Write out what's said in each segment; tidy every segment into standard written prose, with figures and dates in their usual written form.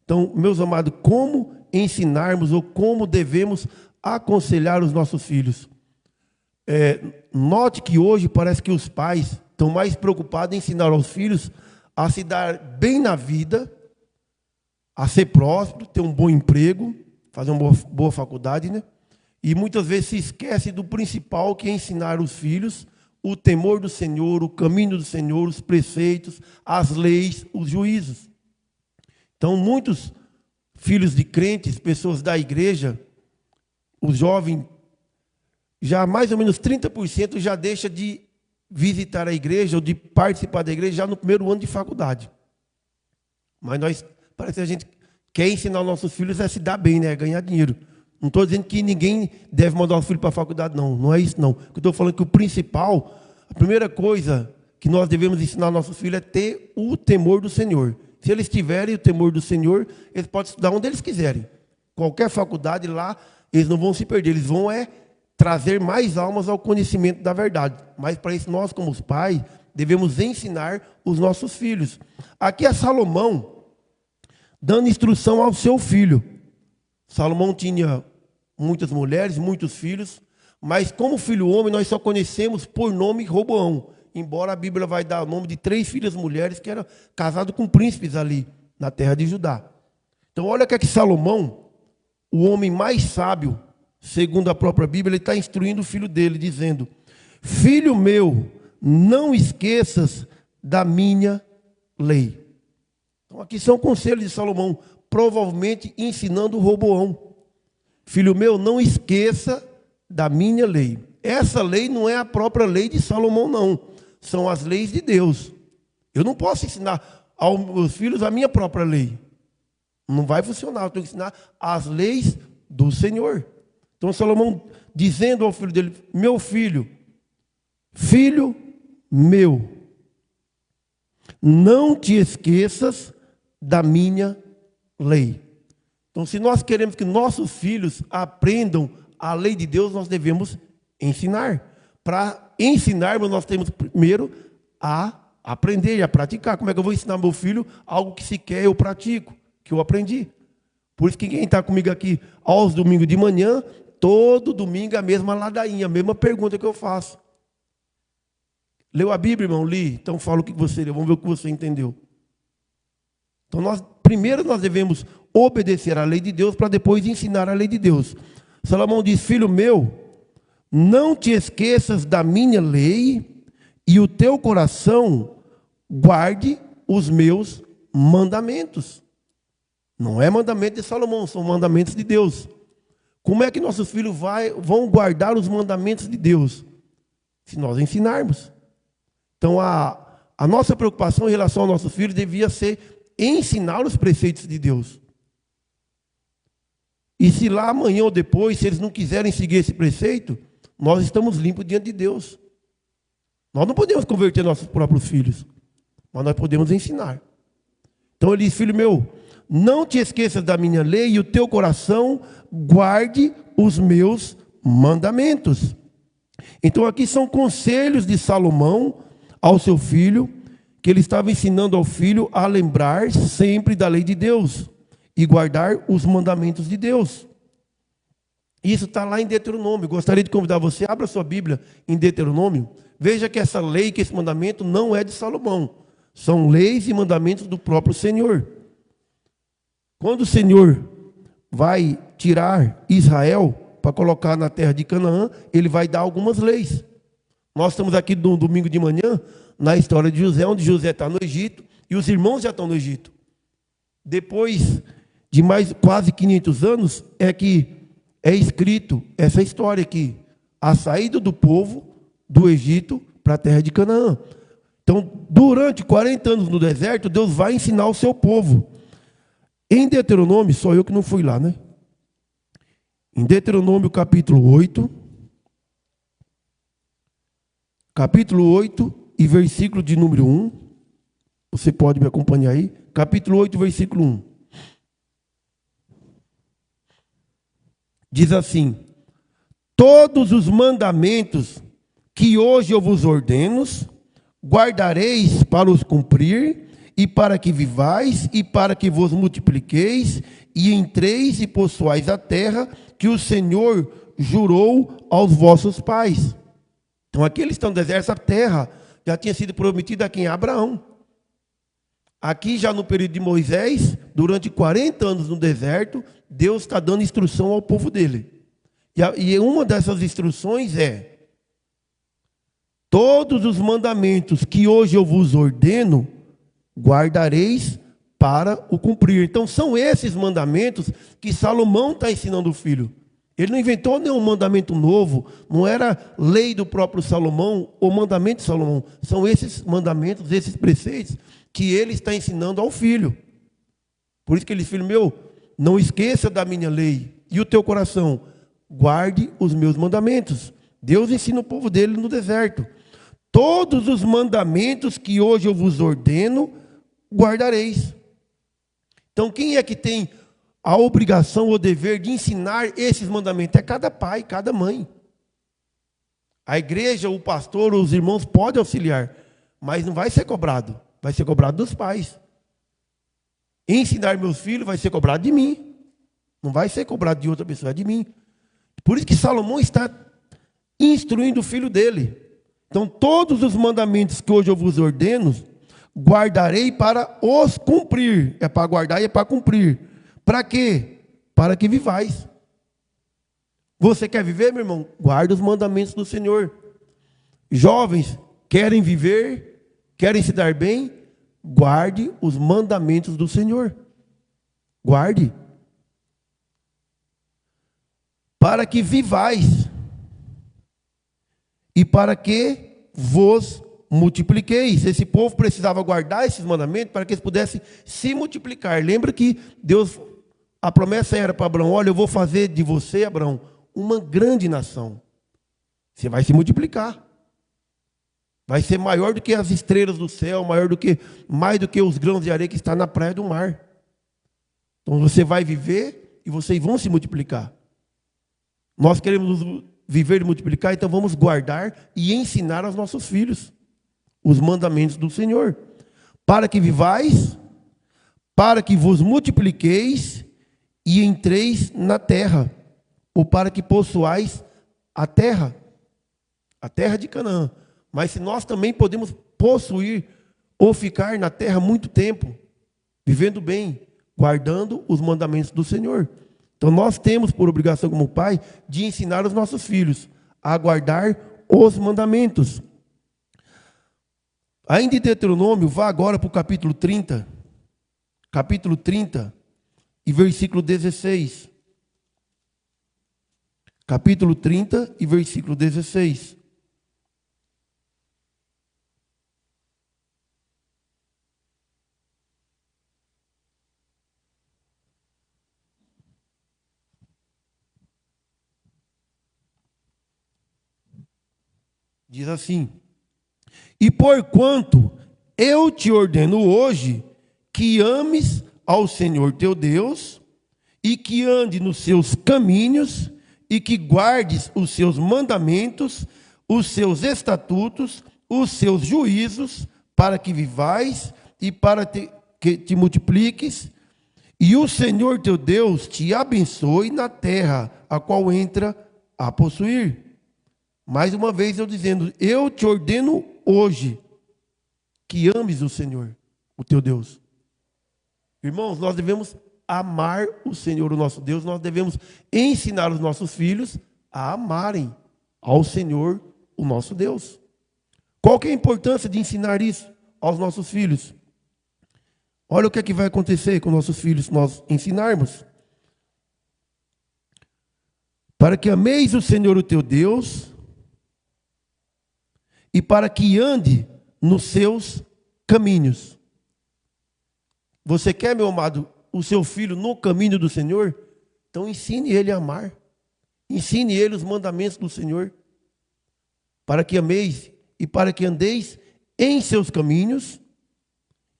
Então, meus amados, como ensinarmos ou como devemos aconselhar os nossos filhos? Note que hoje parece que os pais estão mais preocupados em ensinar aos filhos a se dar bem na vida, a ser próspero, ter um bom emprego, fazer uma boa faculdade, né? E muitas vezes se esquece do principal, que é ensinar os filhos o temor do Senhor, o caminho do Senhor, os preceitos, as leis, os juízos. Então, muitos filhos de crentes, pessoas da igreja, os jovens, já mais ou menos 30% já deixa de visitar a igreja ou de participar da igreja já no primeiro ano de faculdade. Mas parece que a gente quer ensinar os nossos filhos a se dar bem, né? A ganhar dinheiro. Não estou dizendo que ninguém deve mandar os filhos para a faculdade, não. Não é isso, não. Eu estou falando que o principal, a primeira coisa que nós devemos ensinar aos nossos filhos é ter o temor do Senhor. Se eles tiverem o temor do Senhor, eles podem estudar onde eles quiserem. Qualquer faculdade lá, eles não vão se perder. Eles vão trazer mais almas ao conhecimento da verdade. Mas para isso, nós, como os pais, devemos ensinar os nossos filhos. Aqui é Salomão dando instrução ao seu filho. Salomão tinha muitas mulheres, muitos filhos, mas como filho homem, nós só conhecemos por nome Roboão. Embora a Bíblia vai dar o nome de 3 filhas mulheres que eram casadas com príncipes ali, na terra de Judá. Então, olha que Salomão, o homem mais sábio, segundo a própria Bíblia, ele está instruindo o filho dele, dizendo: filho meu, não esqueças da minha lei. Então, aqui são conselhos de Salomão, provavelmente ensinando o Roboão. Filho meu, não esqueça da minha lei. Essa lei não é a própria lei de Salomão, não. São as leis de Deus. Eu não posso ensinar aos meus filhos a minha própria lei. Não vai funcionar. Eu tenho que ensinar as leis do Senhor. Então, Salomão dizendo ao filho dele: meu filho, filho meu, não te esqueças da minha lei. Então, se nós queremos que nossos filhos aprendam a lei de Deus, nós devemos ensinar. Para ensinarmos, nós temos primeiro a aprender e a praticar. Como é que eu vou ensinar meu filho algo que sequer eu pratico, que eu aprendi? Por isso que quem está comigo aqui aos domingos de manhã, todo domingo é a mesma ladainha, a mesma pergunta que eu faço. Leu a Bíblia, irmão? Li. Então fala o que você leu, vamos ver o que você entendeu. Então primeiro nós devemos obedecer à lei de Deus para depois ensinar a lei de Deus. Salomão diz: filho meu, não te esqueças da minha lei e o teu coração guarde os meus mandamentos. Não é mandamento de Salomão, são mandamentos de Deus. Como é que nossos filhos vão guardar os mandamentos de Deus? Se nós ensinarmos. Então a nossa preocupação em relação aos nossos filhos devia ser ensinar os preceitos de Deus. E se lá amanhã ou depois, se eles não quiserem seguir esse preceito, nós estamos limpos diante de Deus. Nós não podemos converter nossos próprios filhos, mas nós podemos ensinar. Então ele diz: filho meu, não te esqueças da minha lei e o teu coração guarde os meus mandamentos. Então aqui são conselhos de Salomão ao seu filho, que ele estava ensinando ao filho a lembrar sempre da lei de Deus e guardar os mandamentos de Deus. Isso está lá em Deuteronômio. Gostaria de convidar você, abra sua Bíblia em Deuteronômio. Veja que essa lei, que esse mandamento não é de Salomão. São leis e mandamentos do próprio Senhor. Quando o Senhor vai tirar Israel para colocar na terra de Canaã, ele vai dar algumas leis. Nós estamos aqui no domingo de manhã, na história de José, onde José está no Egito e os irmãos já estão no Egito. Depois de mais quase 500 anos, é que é escrito essa história aqui, a saída do povo do Egito para a terra de Canaã. Então, durante 40 anos no deserto, Deus vai ensinar o seu povo. Em Deuteronômio, só eu que não fui lá, né? Em Deuteronômio capítulo 8, e versículo de número 1, você pode me acompanhar aí, capítulo 8, versículo 1. Diz assim: todos os mandamentos que hoje eu vos ordeno, guardareis para os cumprir, e para que vivais, e para que vos multipliqueis, e entreis e possuais a terra que o Senhor jurou aos vossos pais. Então aqui eles estão no deserto, essa terra já tinha sido prometida a quem? A Abraão. Aqui já no período de Moisés, durante 40 anos no deserto, Deus está dando instrução ao povo dele. E uma dessas instruções é: todos os mandamentos que hoje eu vos ordeno, guardareis para o cumprir. Então são esses mandamentos que Salomão está ensinando o filho. Ele não inventou nenhum mandamento novo, não era lei do próprio Salomão ou mandamento de Salomão. São esses mandamentos, esses preceitos que ele está ensinando ao filho. Por isso que ele diz: filho meu, não esqueça da minha lei. E o teu coração, guarde os meus mandamentos. Deus ensina o povo dele no deserto. Todos os mandamentos que hoje eu vos ordeno, guardareis. Então quem é que tem a obrigação ou dever de ensinar esses mandamentos? É cada pai, cada mãe. A igreja, o pastor, os irmãos podem auxiliar, mas não vai ser cobrado. Vai ser cobrado dos pais. Ensinar meus filhos vai ser cobrado de mim. Não vai ser cobrado de outra pessoa, é de mim. Por isso que Salomão está instruindo o filho dele. Então, todos os mandamentos que hoje eu vos ordeno, guardarei para os cumprir. É para guardar e é para cumprir. Para quê? Para que vivais. Você quer viver, meu irmão? Guarda os mandamentos do Senhor. Jovens, querem viver, querem se dar bem? Guarde os mandamentos do Senhor. Guarde. Para que vivais. E para que vos multipliqueis. Esse povo precisava guardar esses mandamentos para que eles pudessem se multiplicar. Lembra que Deus, a promessa era para Abraão: olha, eu vou fazer de você, Abraão, uma grande nação. Você vai se multiplicar. Vai ser maior do que as estrelas do céu, mais do que os grãos de areia que está na praia do mar. Então você vai viver e vocês vão se multiplicar. Nós queremos viver e multiplicar, então vamos guardar e ensinar aos nossos filhos os mandamentos do Senhor. Para que vivais, para que vos multipliqueis e entreis na terra, ou para que possuais a terra de Canaã. Mas se nós também podemos possuir ou ficar na terra muito tempo, vivendo bem, guardando os mandamentos do Senhor. Então nós temos por obrigação como pai de ensinar os nossos filhos a guardar os mandamentos. Ainda em Deuteronômio, vá agora para o capítulo 30 e versículo 16. Capítulo 30 e versículo 16. Diz assim: e porquanto eu te ordeno hoje que ames ao Senhor teu Deus, e que ande nos seus caminhos, e que guardes os seus mandamentos, os seus estatutos, os seus juízos, para que vivais e para que te multipliques, e o Senhor teu Deus te abençoe na terra, a qual entra a possuir. Mais uma vez eu dizendo: eu te ordeno hoje que ames o Senhor, o teu Deus. Irmãos, nós devemos amar o Senhor, o nosso Deus. Nós devemos ensinar os nossos filhos a amarem ao Senhor, o nosso Deus. Qual que é a importância de ensinar isso aos nossos filhos? Olha o que é que vai acontecer com nossos filhos se nós ensinarmos. Para que ameis o Senhor, o teu Deus, e para que ande nos seus caminhos. Você quer, meu amado, o seu filho no caminho do Senhor? Então ensine ele a amar. Ensine ele os mandamentos do Senhor. Para que ameis e para que andeis em seus caminhos.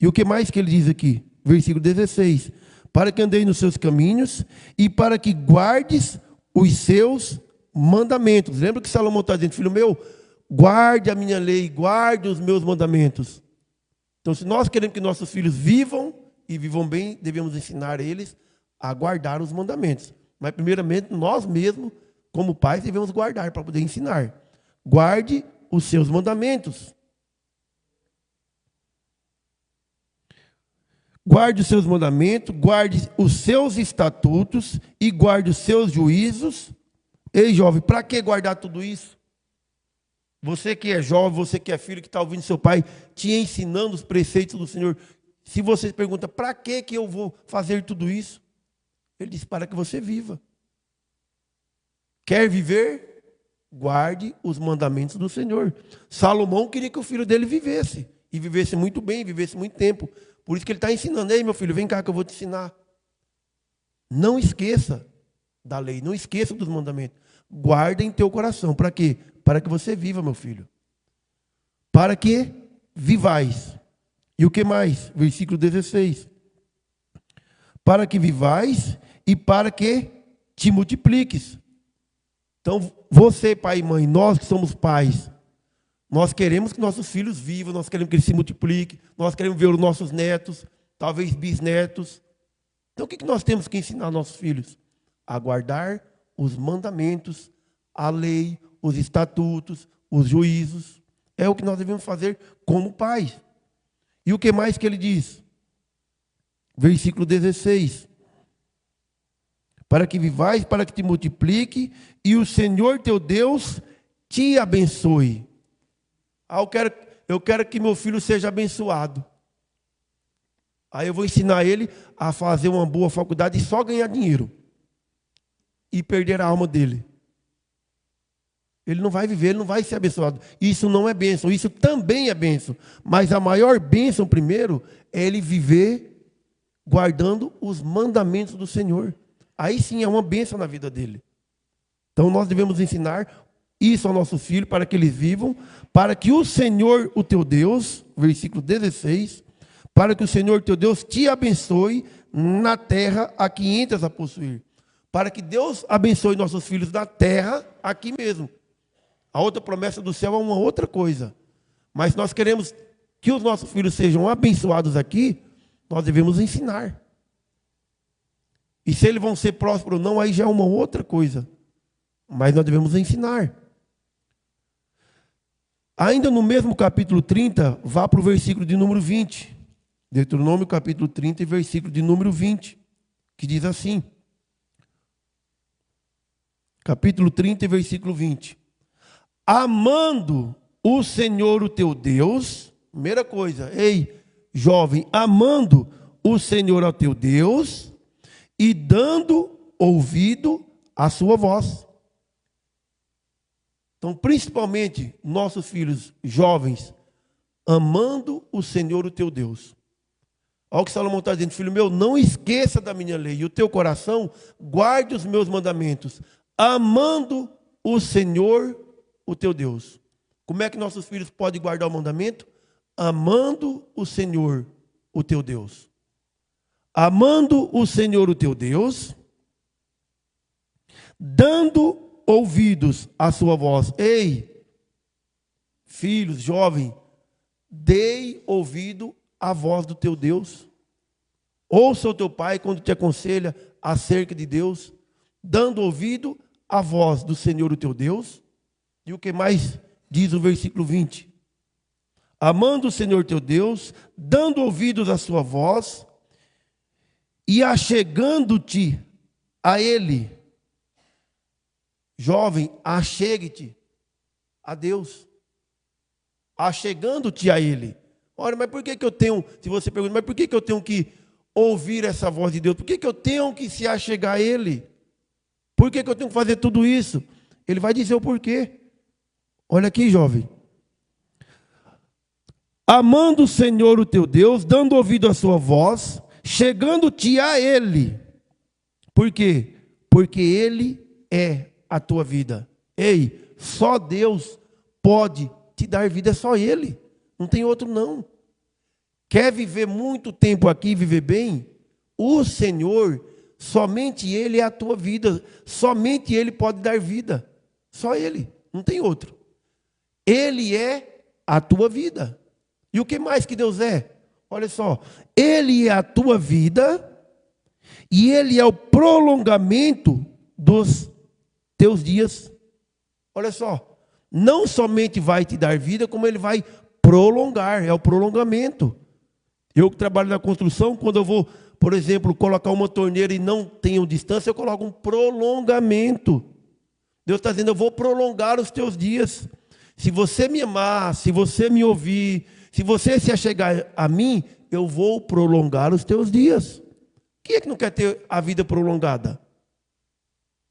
E o que mais que ele diz aqui? Versículo 16. Para que andeis nos seus caminhos e para que guardes os seus mandamentos. Lembra que Salomão está dizendo: filho meu, guarde a minha lei, guarde os meus mandamentos. Então, se nós queremos que nossos filhos vivam e vivam bem, devemos ensinar eles a guardar os mandamentos. Mas, primeiramente, nós mesmos, como pais, devemos guardar para poder ensinar. Guarde os seus mandamentos. Guarde os seus mandamentos, guarde os seus estatutos e guarde os seus juízos. Ei, jovem, para que guardar tudo isso? Você que é jovem, você que é filho, que está ouvindo seu pai te ensinando os preceitos do Senhor. Se você pergunta, para que eu vou fazer tudo isso? Ele diz, para que você viva. Quer viver? Guarde os mandamentos do Senhor. Salomão queria que o filho dele vivesse. E vivesse muito bem, vivesse muito tempo. Por isso que ele está ensinando. Ei, meu filho, vem cá que eu vou te ensinar. Não esqueça da lei, não esqueça dos mandamentos. Guarda em teu coração. Para quê? Para que você viva, meu filho. Para que vivais. E o que mais? Versículo 16. Para que vivais e para que te multipliques. Então, você, pai e mãe, nós que somos pais, nós queremos que nossos filhos vivam, nós queremos que eles se multipliquem, nós queremos ver os nossos netos, talvez bisnetos. Então, o que nós temos que ensinar aos nossos filhos? A guardar os mandamentos, a lei, os estatutos, os juízos. É o que nós devemos fazer como pais. E o que mais que ele diz? Versículo 16. Para que vivais, para que te multiplique, e o Senhor teu Deus te abençoe. Eu quero que meu filho seja abençoado. Aí eu vou ensinar ele a fazer uma boa faculdade e só ganhar dinheiro. E perder a alma dele. Ele não vai viver, ele não vai ser abençoado. Isso não é bênção, isso também é bênção. Mas a maior bênção, primeiro, é ele viver guardando os mandamentos do Senhor. Aí sim é uma bênção na vida dele. Então nós devemos ensinar isso ao nosso filho, para que eles vivam, para que o Senhor, o teu Deus, versículo 16, para que o Senhor, teu Deus, te abençoe na terra a que entras a possuir. Para que Deus abençoe nossos filhos na terra, aqui mesmo. A outra promessa do céu é uma outra coisa. Mas nós queremos que os nossos filhos sejam abençoados aqui, nós devemos ensinar. E se eles vão ser prósperos ou não, aí já é uma outra coisa. Mas nós devemos ensinar. Ainda no mesmo capítulo 30, vá para o versículo de número 20. Deuteronômio capítulo 30 e versículo de número 20. Que diz assim. Capítulo 30 e versículo 20. Amando o Senhor o teu Deus. Primeira coisa. Ei, jovem, amando o Senhor ao teu Deus e dando ouvido à sua voz. Então, principalmente, nossos filhos jovens, amando o Senhor, o teu Deus. Olha o que Salomão está dizendo, filho meu, não esqueça da minha lei, e o teu coração guarde os meus mandamentos, amando o Senhor, o teu Deus. Como é que nossos filhos podem guardar o mandamento? Amando o Senhor, o teu Deus. Amando o Senhor, o teu Deus, dando ouvidos à sua voz. Ei, filhos, jovem, dei ouvido à voz do teu Deus. Ouça o teu pai quando te aconselha acerca de Deus, dando ouvido à voz do Senhor, o teu Deus. E o que mais diz o versículo 20? Amando o Senhor teu Deus, dando ouvidos à sua voz e achegando-te a Ele. Jovem, achegue-te a Deus. Achegando-te a Ele. Ora, mas por que eu tenho, se você pergunta, mas por que eu tenho que ouvir essa voz de Deus? Por que eu tenho que se achegar a Ele? Por que eu tenho que fazer tudo isso? Ele vai dizer o porquê. Olha aqui, jovem. Amando o Senhor, o teu Deus, dando ouvido à sua voz, chegando-te a Ele. Por quê? Porque Ele é a tua vida. Ei, só Deus pode te dar vida, é só Ele. Não tem outro não. Quer viver muito tempo aqui, viver bem? O Senhor, somente Ele é a tua vida. Somente Ele pode dar vida. Só Ele, não tem outro. Ele é a tua vida. E o que mais que Deus é? Olha só, Ele é a tua vida e Ele é o prolongamento dos teus dias. Olha só, não somente vai te dar vida, como Ele vai prolongar, é o prolongamento. Eu que trabalho na construção, quando eu vou, por exemplo, colocar uma torneira e não tenho distância, eu coloco um prolongamento. Deus está dizendo, eu vou prolongar os teus dias. Se você me amar, se você me ouvir, se você se achegar a mim, eu vou prolongar os teus dias. Quem é que não quer ter a vida prolongada?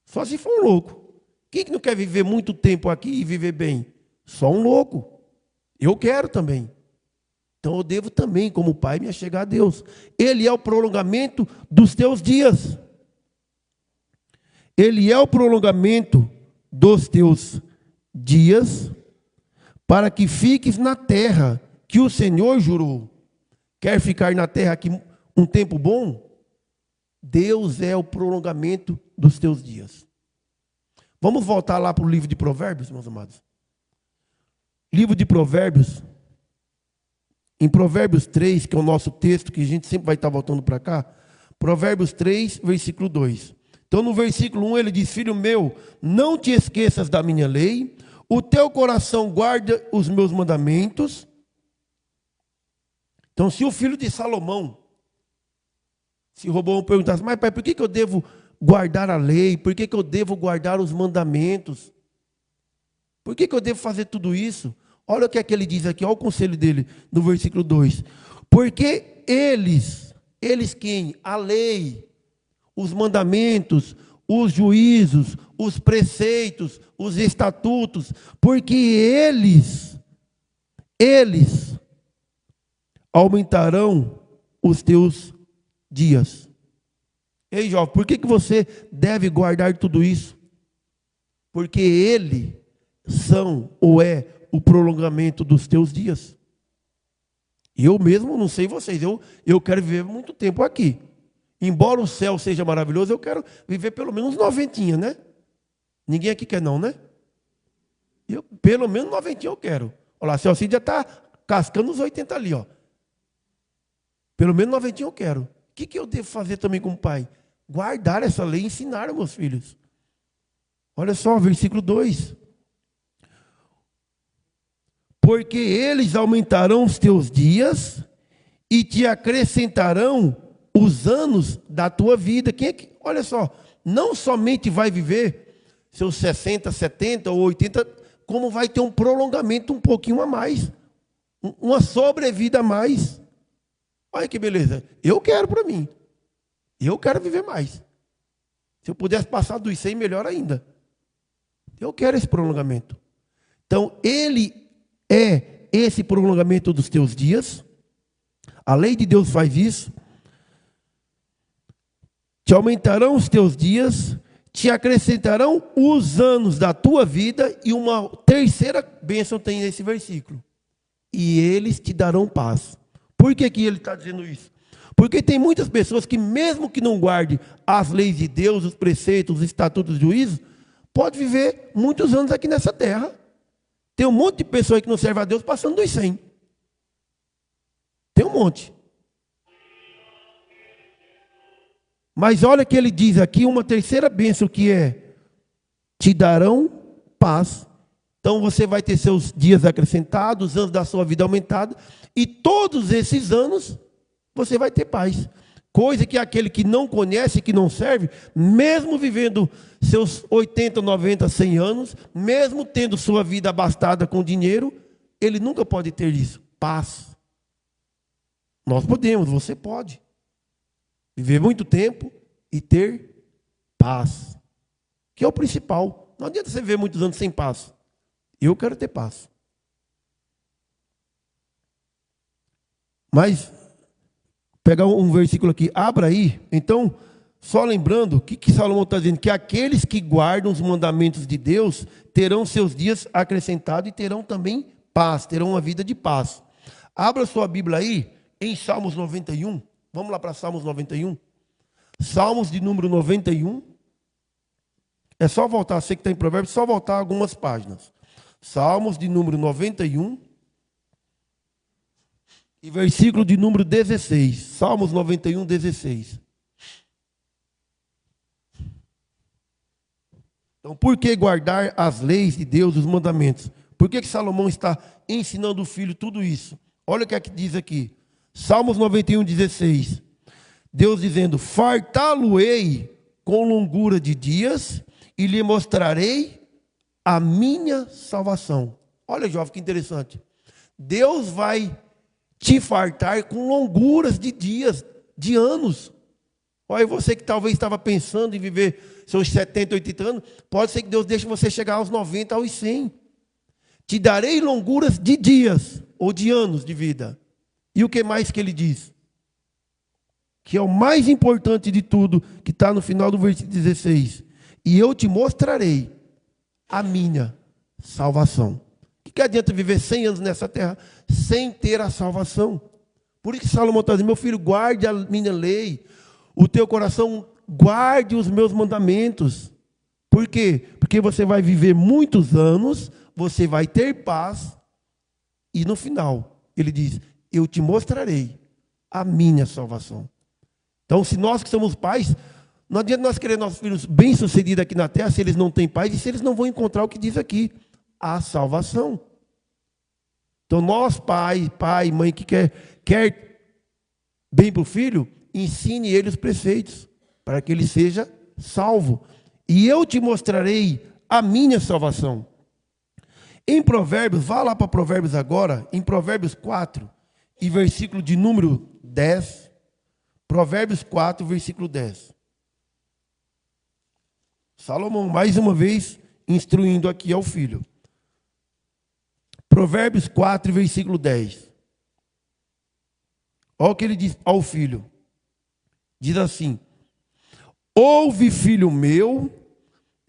Só se for um louco. Quem é que não quer viver muito tempo aqui e viver bem? Só um louco. Eu quero também. Então eu devo também, como pai, me achegar a Deus. Ele é o prolongamento dos teus dias. Ele é o prolongamento dos teus dias, para que fiques na terra que o Senhor jurou. Quer ficar na terra aqui um tempo bom? Deus é o prolongamento dos teus dias. Vamos voltar lá para o livro de Provérbios, meus amados. Livro de Provérbios. Em Provérbios 3, que é o nosso texto, que a gente sempre vai estar voltando para cá. Provérbios 3, versículo 2. Então, no versículo 1, ele diz, filho meu, não te esqueças da minha lei, o teu coração guarda os meus mandamentos. Então, se o filho de Salomão, se Roboão perguntasse, mas pai, por que eu devo guardar a lei? Por que eu devo guardar os mandamentos? Por que eu devo fazer tudo isso? Olha o que é que ele diz aqui, olha o conselho dele, no versículo 2. Porque eles quem? A lei, os mandamentos, os juízos, os preceitos, os estatutos, porque eles aumentarão os teus dias. Ei, jovem, por que você deve guardar tudo isso? Porque ele são ou é o prolongamento dos teus dias. Eu mesmo, não sei vocês, eu quero viver muito tempo aqui. Embora o céu seja maravilhoso, eu quero viver pelo menos 90, né? Ninguém aqui quer não, né? Pelo menos 90 eu quero. Olha lá, seu Cid já está cascando os 80 ali, ó. Pelo menos 90 eu quero. O que eu devo fazer também como pai? Guardar essa lei e ensinar aos meus filhos. Olha só, versículo 2. Porque eles aumentarão os teus dias e te acrescentarão os anos da tua vida. Quem é que, olha só, não somente vai viver seus 60, 70 ou 80, como vai ter um prolongamento um pouquinho a mais. Uma sobrevida a mais. Olha que beleza. Eu quero para mim. Eu quero viver mais. Se eu pudesse passar dos 100, melhor ainda. Eu quero esse prolongamento. Então, ele é esse prolongamento dos teus dias. A lei de Deus faz isso. Te aumentarão os teus dias, te acrescentarão os anos da tua vida, e uma terceira bênção tem nesse versículo. E eles te darão paz. Por que ele está dizendo isso? Porque tem muitas pessoas que, mesmo que não guarde as leis de Deus, os preceitos, os estatutos de juízo, pode viver muitos anos aqui nessa terra. Tem um monte de pessoas que não servem a Deus passando dos 100. Tem um monte. Mas olha que ele diz aqui uma terceira bênção, que é: te darão paz. Então você vai ter seus dias acrescentados, anos da sua vida aumentados, e todos esses anos você vai ter paz. Coisa que aquele que não conhece, que não serve, mesmo vivendo seus 80, 90, 100 anos, mesmo tendo sua vida abastada com dinheiro, ele nunca pode ter isso. Paz. Nós podemos, você pode. Viver muito tempo e ter paz. Que é o principal. Não adianta você viver muitos anos sem paz. Eu quero ter paz. Mas, pegar um versículo aqui, abra aí. Então, só lembrando, o que Salomão está dizendo? Que aqueles que guardam os mandamentos de Deus terão seus dias acrescentados e terão também paz, terão uma vida de paz. Abra sua Bíblia aí, em Salmos 91. Vamos lá para Salmos 91. Salmos de número 91. É só voltar, você que está em Provérbios, só voltar algumas páginas. Salmos de número 91. e versículo de número 16. Salmos 91, 16. Então, por que guardar as leis de Deus, os mandamentos? Por que Salomão está ensinando o filho tudo isso? Olha o que é que diz aqui. Salmos 91, 16. Deus dizendo: fartá-lo-ei com longura de dias e lhe mostrarei a minha salvação. Olha, jovem, que interessante. Deus vai te fartar com longuras de dias, de anos. Olha, você que talvez estava pensando em viver seus 70, 80 anos, pode ser que Deus deixe você chegar aos 90, aos 100. Te darei longuras de dias ou de anos de vida. E o que mais que ele diz? Que é o mais importante de tudo, que está no final do versículo 16. E eu te mostrarei a minha salvação. O que adianta viver 100 anos nessa terra sem ter a salvação? Por isso que Salomão está dizendo: meu filho, guarde a minha lei, o teu coração guarde os meus mandamentos. Por quê? Porque você vai viver muitos anos, você vai ter paz, e no final, ele diz: eu te mostrarei a minha salvação. Então, se nós que somos pais, não adianta nós querer nossos filhos bem-sucedidos aqui na terra, se eles não têm paz, e se eles não vão encontrar o que diz aqui, a salvação. Então, nós, pai, mãe, que quer bem para o filho, ensine ele os preceitos, para que ele seja salvo. E eu te mostrarei a minha salvação. Em Provérbios, vá lá para Provérbios agora, em Provérbios 4, e versículo de número 10. Provérbios 4, versículo 10. Salomão, mais uma vez, instruindo aqui ao filho. Provérbios 4, versículo 10. Olha o que ele diz ao filho. Diz assim: ouve, filho meu,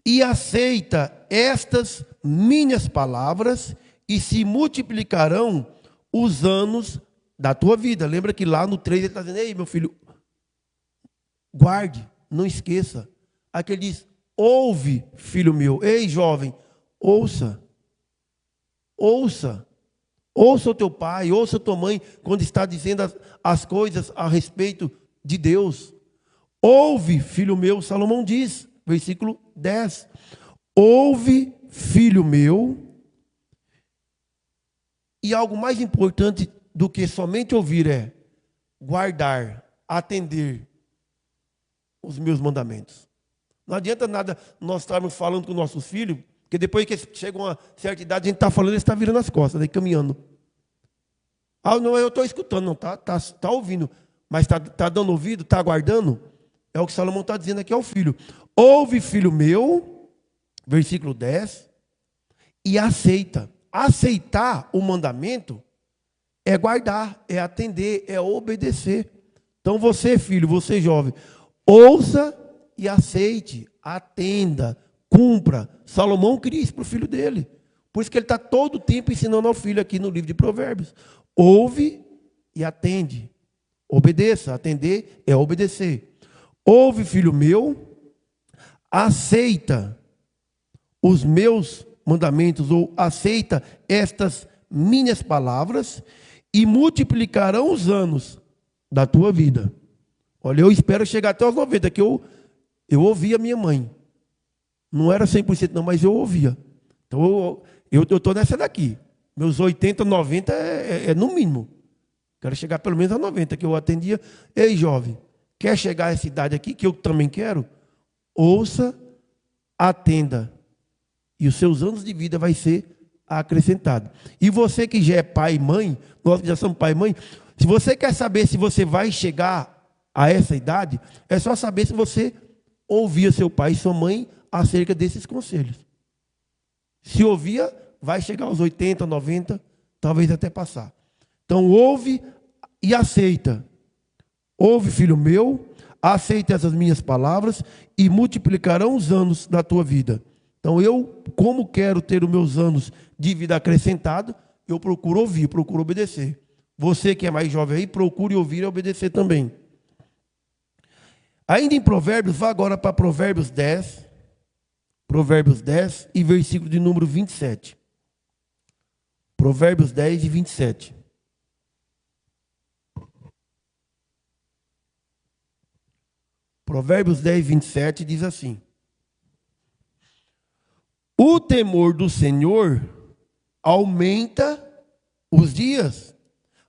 e aceita estas minhas palavras, e se multiplicarão os anos da tua vida. Lembra que lá no 3 ele está dizendo: ei, meu filho, guarde, não esqueça. Aqui ele diz: ouve, filho meu. Ei, jovem, ouça. Ouça. Ouça o teu pai, ouça a tua mãe, quando está dizendo as coisas a respeito de Deus. Ouve, filho meu, Salomão diz, versículo 10. Ouve, filho meu. E algo mais importante do que somente ouvir é guardar, atender os meus mandamentos. Não adianta nada nós estarmos falando com nossos filhos, porque depois que chega uma certa idade, a gente está falando, eles estão virando as costas, aí caminhando. Ah, não, eu estou escutando, não, tá ouvindo, mas está dando ouvido, está aguardando. É o que Salomão está dizendo aqui ao filho. Ouve, filho meu, versículo 10, e aceita. Aceitar o mandamento é guardar, é atender, é obedecer. Então você, filho, você jovem, ouça e aceite, atenda, cumpra. Salomão queria isso para o filho dele. Por isso que ele está todo o tempo ensinando ao filho aqui no livro de Provérbios. Ouve e atende. Obedeça. Atender é obedecer. Ouve, filho meu, aceita os meus mandamentos, ou aceita estas minhas palavras, e multiplicarão os anos da tua vida. Olha, eu espero chegar até os 90, que eu ouvia a minha mãe. Não era 100% não, mas eu ouvia. Então eu estou nessa daqui. Meus 80, 90 é no mínimo. Quero chegar pelo menos a 90, que eu atendia. Ei, jovem, quer chegar a essa idade aqui, que eu também quero? Ouça, atenda. E os seus anos de vida vai ser acrescentado. E você que já é pai e mãe, nós que já somos pai e mãe, se você quer saber se você vai chegar a essa idade, é só saber se você ouvia seu pai e sua mãe acerca desses conselhos. Se ouvia, vai chegar aos 80, 90, talvez até passar. Então ouve e aceita. Ouve, filho meu, aceita essas minhas palavras e multiplicarão os anos da tua vida. Então eu, como quero ter os meus anos de vida acrescentado, eu procuro ouvir, procuro obedecer. Você que é mais jovem aí, procure ouvir e obedecer também. Ainda em Provérbios, vá agora para Provérbios 10. Provérbios 10 e versículo de número 27. Provérbios 10 e 27. Provérbios 10, 27 diz assim: o temor do Senhor aumenta os dias,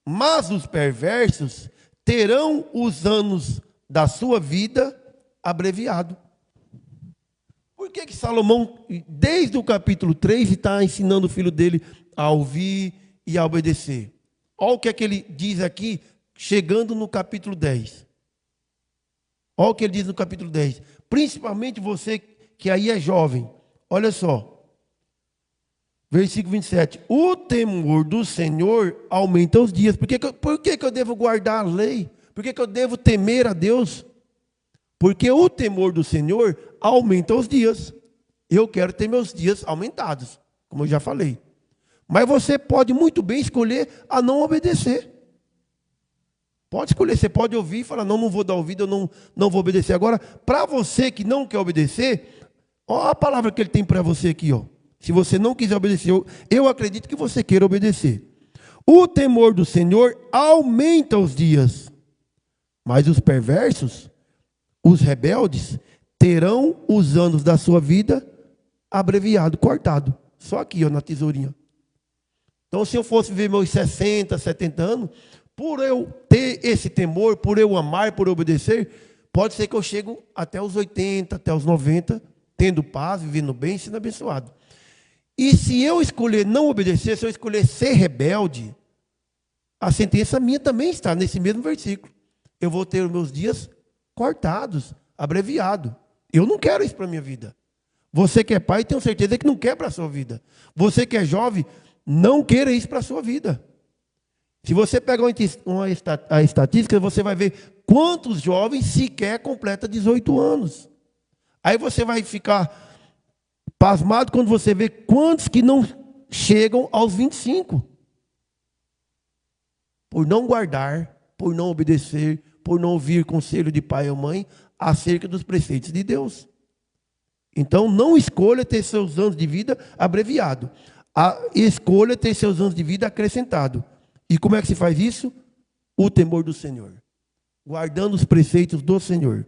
mas os perversos terão os anos da sua vida abreviado. Por que Salomão, desde o capítulo 3, está ensinando o filho dele a ouvir e a obedecer? Olha o que é que ele diz aqui, chegando no capítulo 10. Olha o que ele diz no capítulo 10. Principalmente você que aí é jovem. Olha só. Versículo 27. O temor do Senhor aumenta os dias. Por que eu devo guardar a lei? Por que eu devo temer a Deus? Porque o temor do Senhor aumenta os dias. Eu quero ter meus dias aumentados, como eu já falei. Mas você pode muito bem escolher a não obedecer. Pode escolher, você pode ouvir e falar, não vou dar ouvido, eu não vou obedecer. Agora, para você que não quer obedecer, olha a palavra que ele tem para você aqui, ó. Se você não quiser obedecer, eu acredito que você queira obedecer. O temor do Senhor aumenta os dias, mas os perversos, os rebeldes, terão os anos da sua vida abreviado, cortado. Só aqui, ó, na tesourinha. Então, se eu fosse viver meus 60, 70 anos, por eu ter esse temor, por eu amar, por eu obedecer, pode ser que eu chegue até os 80, até os 90, tendo paz, vivendo bem, sendo abençoado. E se eu escolher não obedecer, se eu escolher ser rebelde, a sentença minha também está nesse mesmo versículo. Eu vou ter os meus dias cortados, abreviados. Eu não quero isso para a minha vida. Você que é pai, tenho certeza que não quer para a sua vida. Você que é jovem, não queira isso para a sua vida. Se você pegar a estatística, você vai ver quantos jovens sequer completam 18 anos. Aí você vai ficar pasmado quando você vê quantos que não chegam aos 25. Por não guardar, por não obedecer, por não ouvir conselho de pai ou mãe acerca dos preceitos de Deus. Então, não escolha ter seus anos de vida abreviado. Escolha ter seus anos de vida acrescentado. E como é que se faz isso? O temor do Senhor. Guardando os preceitos do Senhor.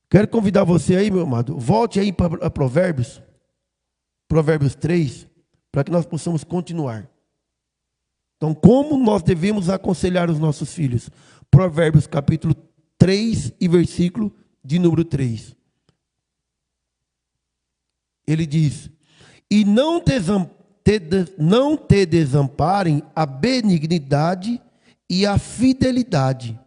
Quero convidar você aí, meu amado, volte aí para Provérbios 3, para que nós possamos continuar. Então, como nós devemos aconselhar os nossos filhos? Provérbios capítulo 3 e versículo de número 3. Ele diz: e não te desamparem a benignidade e a fidelidade.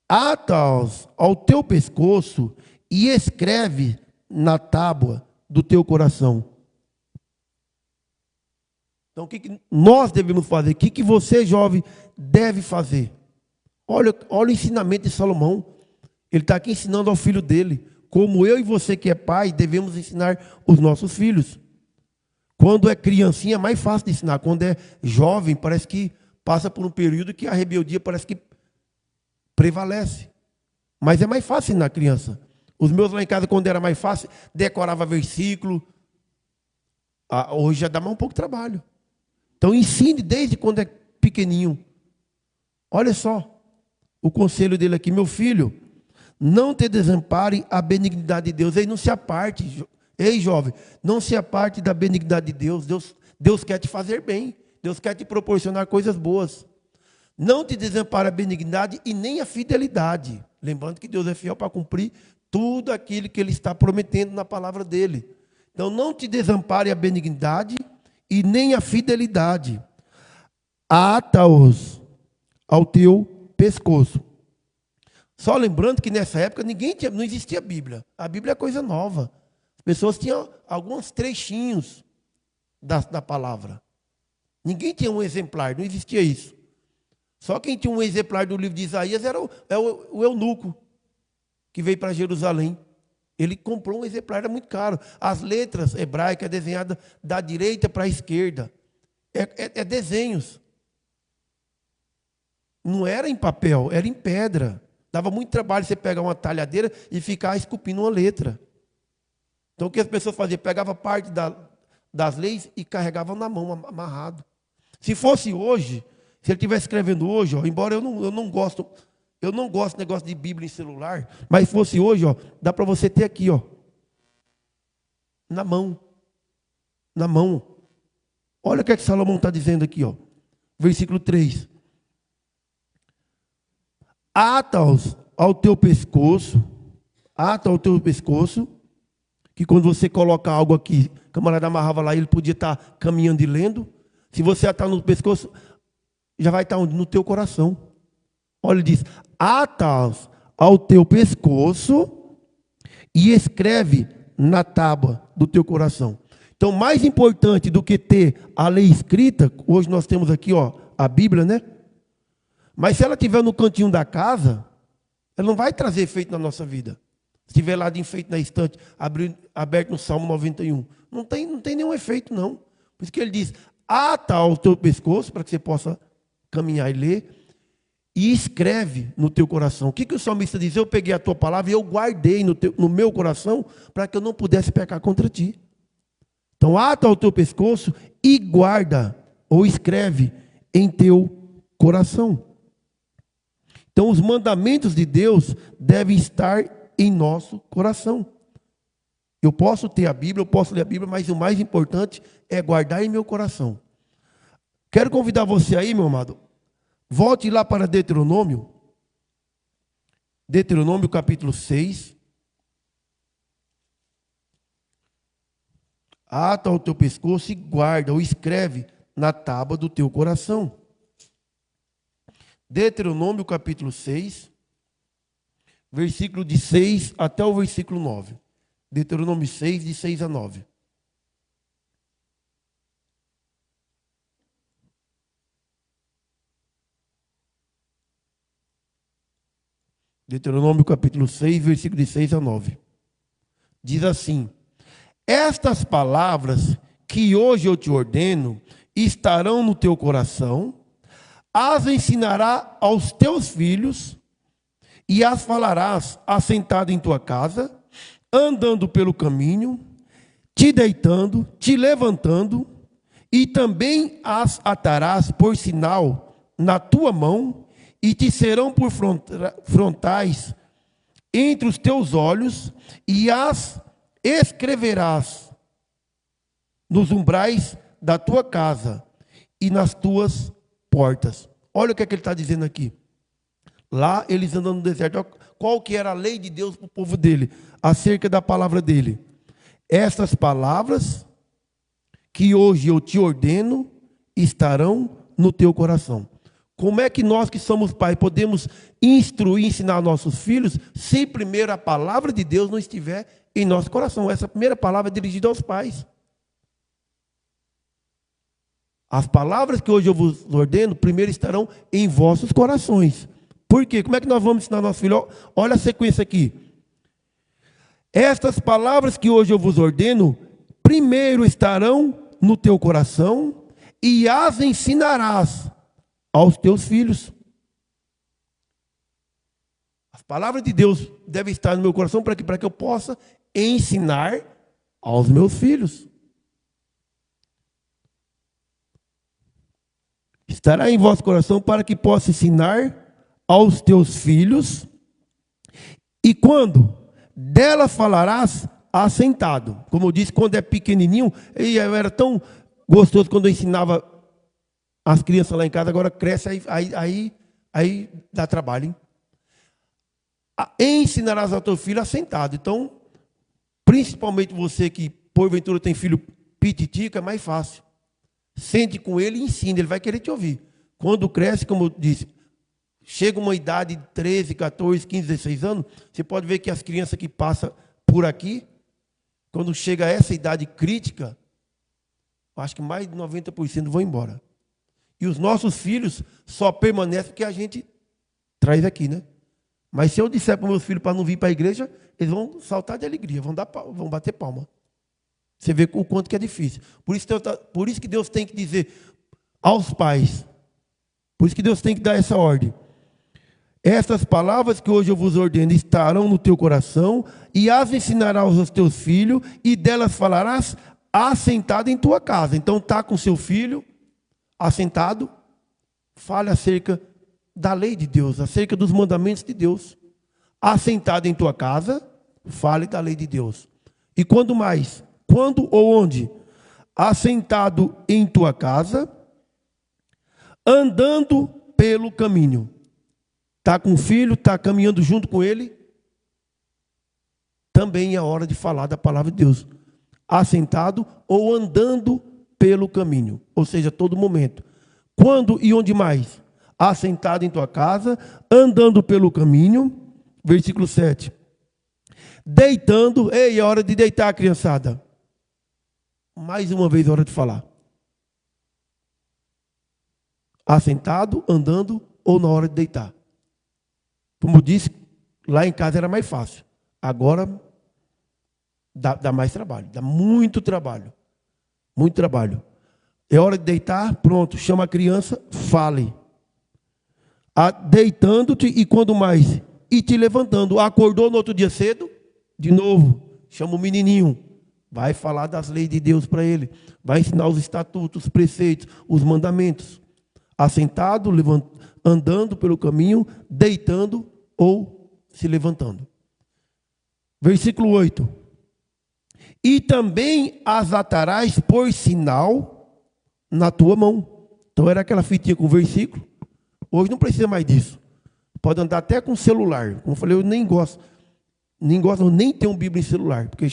Ata-os ao teu pescoço e escreve na tábua do teu coração. Então, o que nós devemos fazer? O que você, jovem, deve fazer? Olha o ensinamento de Salomão. Ele está aqui ensinando ao filho dele. Como eu e você que é pai, devemos ensinar os nossos filhos. Quando é criancinha, é mais fácil de ensinar. Quando é jovem, parece que passa por um período que a rebeldia parece que prevalece. Mas é mais fácil ensinar a criança. Os meus lá em casa, quando era mais fácil, decorava versículo. Hoje já dá mais um pouco de trabalho. Então ensine desde quando é pequenininho. Olha só o conselho dele aqui. Meu filho, não te desampare a benignidade de Deus. Ei, não se aparte. Ei, jovem, não se aparte da benignidade de Deus. Deus quer te fazer bem. Deus quer te proporcionar coisas boas. Não te desampare a benignidade e nem a fidelidade. Lembrando que Deus é fiel para cumprir tudo aquilo que Ele está prometendo na palavra dEle. Então, não te desampare a benignidade e nem a fidelidade. Ata-os ao teu pescoço. Só lembrando que nessa época não existia Bíblia. A Bíblia é coisa nova. As pessoas tinham alguns trechinhos da palavra. Ninguém tinha um exemplar, não existia isso. Só quem tinha um exemplar do livro de Isaías era o eunuco, que veio para Jerusalém. Ele comprou um exemplar, era muito caro. As letras hebraicas desenhadas da direita para a esquerda. É desenhos. Não era em papel, era em pedra. Dava muito trabalho você pegar uma talhadeira e ficar esculpindo uma letra. Então o que as pessoas faziam? Pegava parte das leis e carregavam na mão, amarrado. Se fosse hoje, se ele estivesse escrevendo hoje, embora eu não gosto, Eu não gosto de negócio de Bíblia em celular, mas se fosse hoje, ó, dá para você ter aqui, ó, na mão. Na mão. Olha o que Salomão está dizendo aqui, ó. Versículo 3. Ata-os ao teu pescoço, que quando você coloca algo aqui, o camarada amarrava lá, ele podia estar caminhando e lendo. Se você atar no pescoço, já vai estar onde? No teu coração. Olha, ele diz, ata-os ao teu pescoço e escreve na tábua do teu coração. Então, mais importante do que ter a lei escrita, hoje nós temos aqui, ó, a Bíblia, né? Mas se ela estiver no cantinho da casa, ela não vai trazer efeito na nossa vida. Se estiver lá de enfeite na estante, aberto no Salmo 91, não tem nenhum efeito, não. Por isso que ele diz, ata ao teu pescoço, para que você possa caminhar e ler, e escreve no teu coração. O que o salmista diz? Eu peguei a tua palavra e eu guardei no meu coração, para que eu não pudesse pecar contra ti. Então, ata ao teu pescoço e guarda, ou escreve em teu coração. Então, os mandamentos de Deus devem estar em nosso coração. Eu posso ter a Bíblia, eu posso ler a Bíblia, mas o mais importante é guardar em meu coração. Quero convidar você aí, meu amado, volte lá para Deuteronômio. Deuteronômio capítulo 6. Ata ao teu pescoço e guarda, ou escreve na tábua do teu coração. Deuteronômio capítulo 6, versículo de 6 até o versículo 9. Deuteronômio 6, de 6 a 9. Deuteronômio capítulo 6, versículo de 6 a 9. Diz assim: estas palavras que hoje eu te ordeno estarão no teu coração, as ensinará aos teus filhos, e as falarás assentado em tua casa, andando pelo caminho, te deitando, te levantando, e também as atarás por sinal na tua mão, e te serão por frontais entre os teus olhos, e as escreverás nos umbrais da tua casa e nas tuas portas. Olha o que é que ele está dizendo aqui. Lá eles andando no deserto. Qual que era a lei de Deus para o povo dele? Acerca da palavra dele. Essas palavras que hoje eu te ordeno estarão no teu coração. Como é que nós que somos pais podemos instruir, ensinar nossos filhos, se primeiro a palavra de Deus não estiver em nosso coração? Essa primeira palavra é dirigida aos pais. As palavras que hoje eu vos ordeno, primeiro estarão em vossos corações. Por quê? Como é que nós vamos ensinar nosso filho? Olha a sequência aqui. Estas palavras que hoje eu vos ordeno, primeiro estarão no teu coração e as ensinarás aos teus filhos. As palavras de Deus devem estar no meu coração para que eu possa ensinar aos meus filhos. Estará em vosso coração para que possa ensinar aos teus filhos, e quando dela falarás assentado. Como eu disse, quando é pequenininho, eu era tão gostoso quando eu ensinava as crianças lá em casa, agora cresce, aí dá trabalho, hein? Ensinarás ao teu filho assentado. Então, principalmente você que porventura tem filho pititico, é mais fácil. Sente com ele e ensina, ele vai querer te ouvir. Quando cresce, como eu disse, chega uma idade de 13, 14, 15, 16 anos, você pode ver que as crianças que passam por aqui, quando chega a essa idade crítica, acho que mais de 90% vão embora. E os nossos filhos só permanecem porque a gente traz aqui, né? Mas se eu disser para os meus filhos para não vir para a igreja, eles vão saltar de alegria, vão bater palma. Você vê o quanto que é difícil. Por isso que Deus tem que dizer aos pais, por isso que Deus tem que dar essa ordem. Estas palavras que hoje eu vos ordeno estarão no teu coração, e as ensinarás aos teus filhos, e delas falarás assentado em tua casa. Então está com seu filho assentado, fale acerca da lei de Deus, acerca dos mandamentos de Deus. Assentado em tua casa, fale da lei de Deus. E quando mais? Quando ou onde? Assentado em tua casa, andando pelo caminho. Está com o filho, está caminhando junto com ele. Também é hora de falar da palavra de Deus. Assentado ou andando pelo caminho. Ou seja, todo momento. Quando e onde mais? Assentado em tua casa, andando pelo caminho. Versículo 7. Deitando. Ei, é hora de deitar, criançada. Mais uma vez, é hora de falar. Assentado, andando ou na hora de deitar. Como eu disse, lá em casa era mais fácil. Agora dá mais trabalho. Dá muito trabalho. Muito trabalho. É hora de deitar, pronto. Chama a criança, fale. Deitando-te e quando mais? E te levantando. Acordou no outro dia cedo? De novo. Chama o menininho. Vai falar das leis de Deus para ele. Vai ensinar os estatutos, os preceitos, os mandamentos. Assentado, andando pelo caminho, deitando ou se levantando. Versículo 8. E também as atarás por sinal na tua mão. Então era aquela fitinha com versículo. Hoje não precisa mais disso. Pode andar até com celular. Como eu falei, eu nem gosto. Nem ter um Bíblia em celular. Porque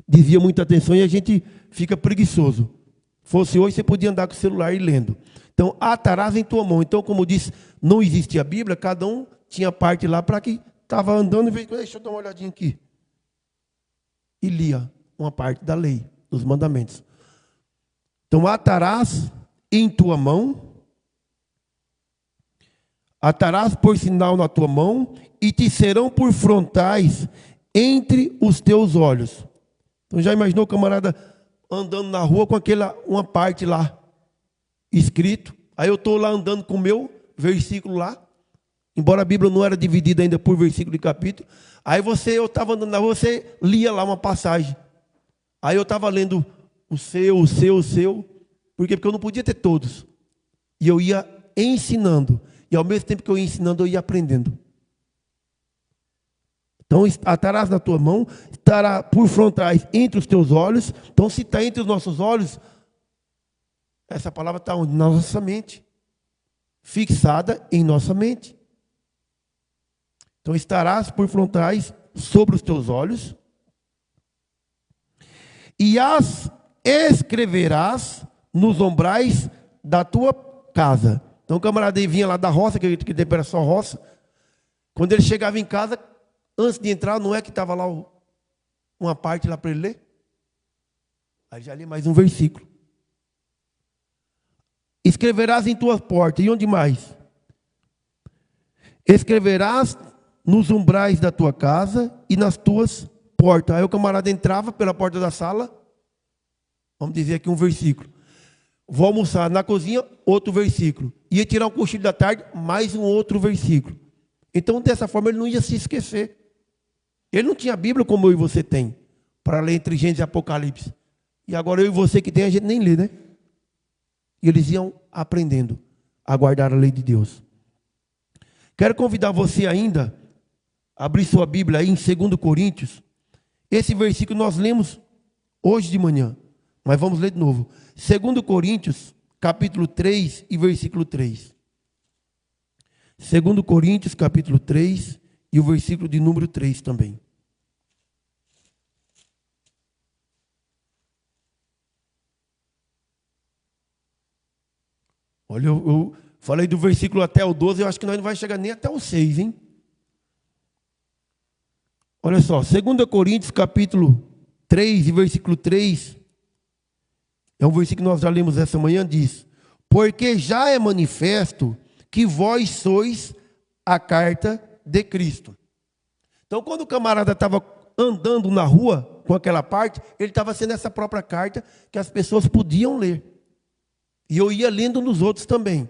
desvia muita atenção e a gente fica preguiçoso. Fosse hoje, você podia andar com o celular e lendo. Então, atarás em tua mão. Então, como eu disse, não existia a Bíblia, cada um tinha parte lá para que estava andando e veio, deixa eu dar uma olhadinha aqui. E lia uma parte da lei, dos mandamentos. Então, atarás em tua mão, atarás por sinal na tua mão, e te serão por frontais entre os teus olhos. Então, já imaginou o camarada andando na rua com uma parte lá, escrito. Aí eu estou lá andando com o meu versículo lá. Embora a Bíblia não era dividida ainda por versículo e capítulo. Aí eu estava andando na rua, você lia lá uma passagem. Aí eu estava lendo o seu. Por quê? Porque eu não podia ter todos. E eu ia ensinando. E ao mesmo tempo que eu ia ensinando, eu ia aprendendo. Então, atarás na tua mão, estará por frontais entre os teus olhos. Então, se está entre os nossos olhos, essa palavra está onde? Na nossa mente. Fixada em nossa mente. Então, estarás por frontais sobre os teus olhos. E as escreverás nos umbrais da tua casa. Então, o camarada aí vinha lá da roça, que tempo era só roça. Quando ele chegava em casa, antes de entrar, não é que estava lá uma parte lá para ele ler? Aí já li mais um versículo. Escreverás em tuas portas. E onde mais? Escreverás nos umbrais da tua casa e nas tuas portas. Aí o camarada entrava pela porta da sala. Vamos dizer aqui um versículo. Vou almoçar na cozinha, outro versículo. Ia tirar um cochilo da tarde, mais um outro versículo. Então, dessa forma, ele não ia se esquecer. Ele não tinha a Bíblia como eu e você tem, para ler entre Gênesis e Apocalipse. E agora eu e você que tem, a gente nem lê, né? E eles iam aprendendo a guardar a lei de Deus. Quero convidar você ainda a abrir sua Bíblia aí em 2 Coríntios. Esse versículo nós lemos hoje de manhã, mas vamos ler de novo. 2 Coríntios, capítulo 3 e versículo 3. 2 Coríntios, capítulo 3 e o versículo de número 3 também. Olha, eu falei do versículo até o 12, eu acho que nós não vamos chegar nem até o 6, hein? Olha só, 2 Coríntios, capítulo 3 e versículo 3, é um versículo que nós já lemos essa manhã, diz: porque já é manifesto que vós sois a carta de Cristo. Então, quando o camarada estava andando na rua com aquela parte, ele estava sendo essa própria carta que as pessoas podiam ler. E eu ia lendo nos outros também.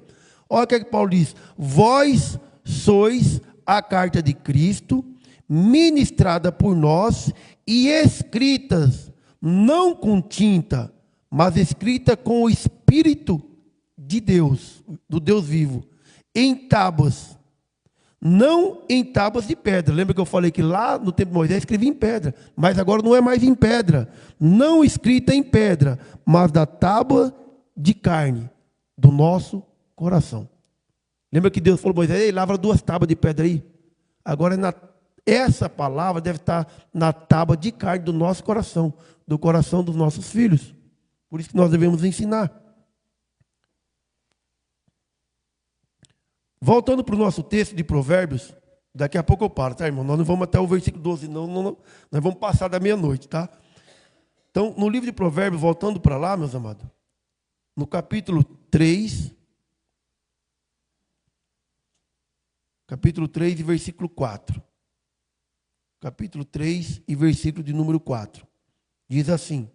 Olha o que Paulo diz: vós sois a carta de Cristo, ministrada por nós e escritas, não com tinta, mas escrita com o Espírito de Deus, do Deus vivo, em tábuas, não em tábuas de pedra. Lembra que eu falei que lá no tempo de Moisés escrevia em pedra, mas agora não é mais em pedra, não escrita em pedra, mas da tábua de carne do nosso coração. Lembra que Deus falou para Moisés: ei, lavra 2 tábuas de pedra aí? Agora essa palavra deve estar na tábua de carne do nosso coração, do coração dos nossos filhos. Por isso que nós devemos ensinar. Voltando para o nosso texto de Provérbios, daqui a pouco eu paro, tá, irmão? Nós não vamos até o versículo 12, não, nós vamos passar da meia-noite, tá? Então, no livro de Provérbios, voltando para lá, meus amados, no capítulo 3 e versículo 4. Capítulo 3 e versículo de número 4. Diz assim: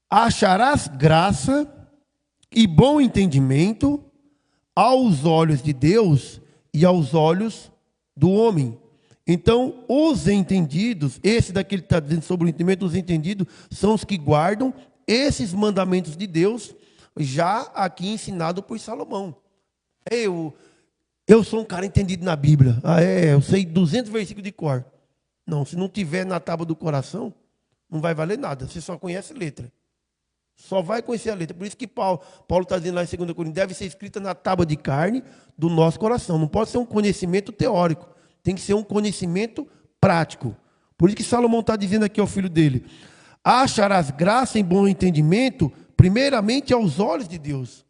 acharás graça e bom entendimento aos olhos de Deus e aos olhos do homem. Então, os entendidos, esse daqui ele está dizendo sobre o entendimento, os entendidos são os que guardam esses mandamentos de Deus, já aqui ensinado por Salomão. Eu sou um cara entendido na Bíblia. Eu sei 200 versículos de cor. Não, se não tiver na tábua do coração, não vai valer nada. Você só conhece letra. Só vai conhecer a letra. Por isso que Paulo está dizendo lá em 2 Coríntios, deve ser escrita na tábua de carne do nosso coração. Não pode ser um conhecimento teórico. Tem que ser um conhecimento prático. Por isso que Salomão está dizendo aqui ao filho dele: acharás graça em bom entendimento, primeiramente aos olhos de Deus.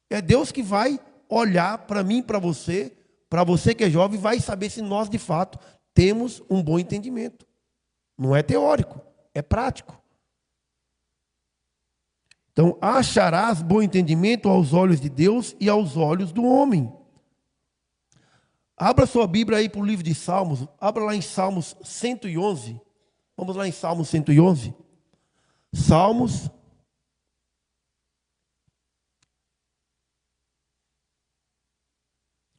É Deus que vai olhar para mim, para você que é jovem, vai saber se nós, de fato, temos um bom entendimento. Não é teórico, é prático. Então, acharás bom entendimento aos olhos de Deus e aos olhos do homem. Abra sua Bíblia aí para o livro de Salmos. Abra lá em Salmos 111. Vamos lá em Salmos 111. Salmos.